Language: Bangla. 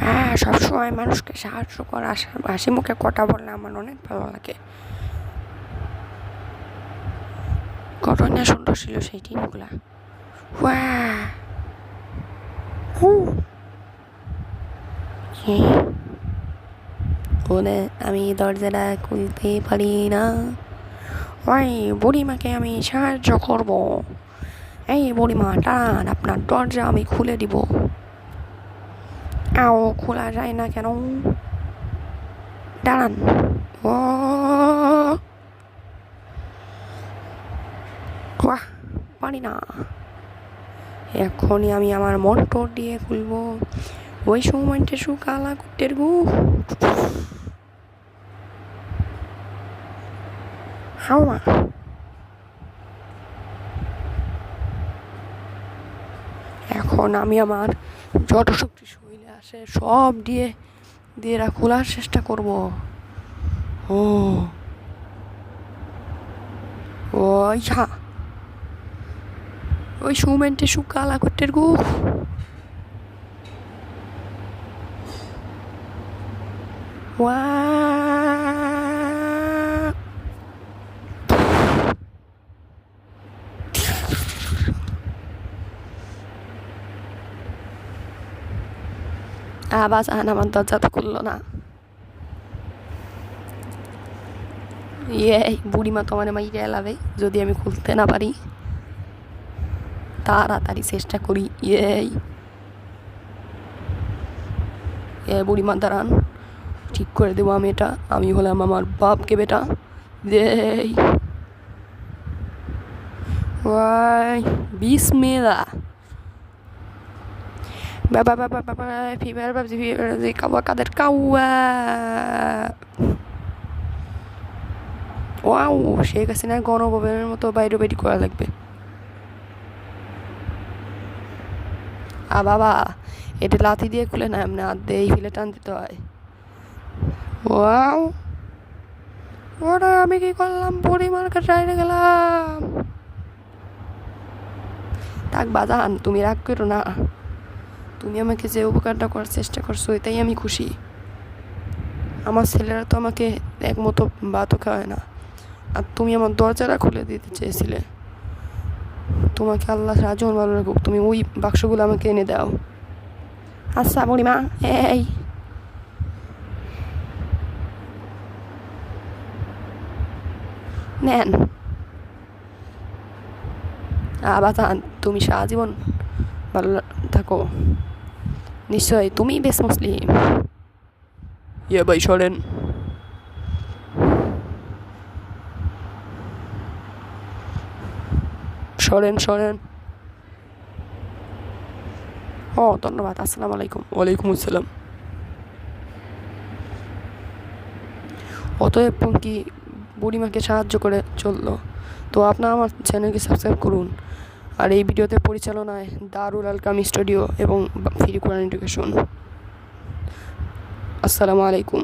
হ্যাঁ, সবসময় মানুষকে সাহায্য করা, হাসি মুখে কথা বললে আমার অনেক ভালো লাগে। ঘটনা সুন্দর ছিল সেই দিনগুলা। ওনে আমি দরজাটা খুলতে পারি না, ওই বুড়িমাকে আমি সাহায্য করব। এই বুড়িমা দাঁড়ান, আপনার দরজা আমি খুলে দিব। খোলা যায় না কেন? দাঁড়ান। ও পারি না। এখনই আমি আমার মোটর দিয়ে খুলবো। ওই সময়টা শুকালা কুত্তের গু। হাওয়া এখন আমি আমার যত শক্তি শরীরে আসে সব দিয়ে খোলার চেষ্টা করব। ওই সুমেন্টে শুকালা কুত্তের গু। আবার আমার দরজা তো খুললো না। বুড়িমা তো মানে মাইরে এলাবে যদি আমি খুলতে না পারি। তাড়াতাড়ি চেষ্টা করি। বুড়িমা দাঁড়ান, ঠিক করে দেবো আমি এটা। আমি হলাম আমার বাপকে বেটা। বিসমিল্লাহ। ফিভার ভাবছি কাওয়া কাদের কাউয়া। শেখ হাসিনার গণভবনের মতো বাইরে বেরি করা লাগবে। বাবা এটা লাথি দিয়ে খুলে না, এমনি হাত দিয়ে এই ফিলে টান দিতে হয়। ওরা আমি কি করলাম? পরিমার কাছে গেলাম। তাক বাজান, তুমি রাগ করো না। তুমি আমাকে যে উপকারটা করার চেষ্টা করছো এটাই আমি খুশি। আমার ছেলেরা তো আমাকে একমতো ভাতও খাওয়ায় না, আর তুমি আমার দরজাটা খুলে দিতে চেয়েছিলে। তোমাকে আল্লাহ রাজন ভালো রাখুক, তুমি ওই বাক্সগুলো আমাকে এনে দাও। আচ্ছা বুড়িমা। এই নেন। বাজান, তুমি সারাজীবন ভালো থাকো। নিশ্চয় তুমি বেশ মুসলিম। ভাই সরেন। ধন্যবাদ। আসসালামু আলাইকুম। ওয়ালাইকুম আসসালাম। অতএব কি বুড়িমাকে সাহায্য করে চললো। তো আপনারা আমার চ্যানেলকে সাবস্ক্রাইব করুন। আর এই ভিডিওতে পরিচালনায় দারুল আলকাম স্টুডিও এবং ফ্রি কোরআন এডুকেশন। আসসালামু আলাইকুম।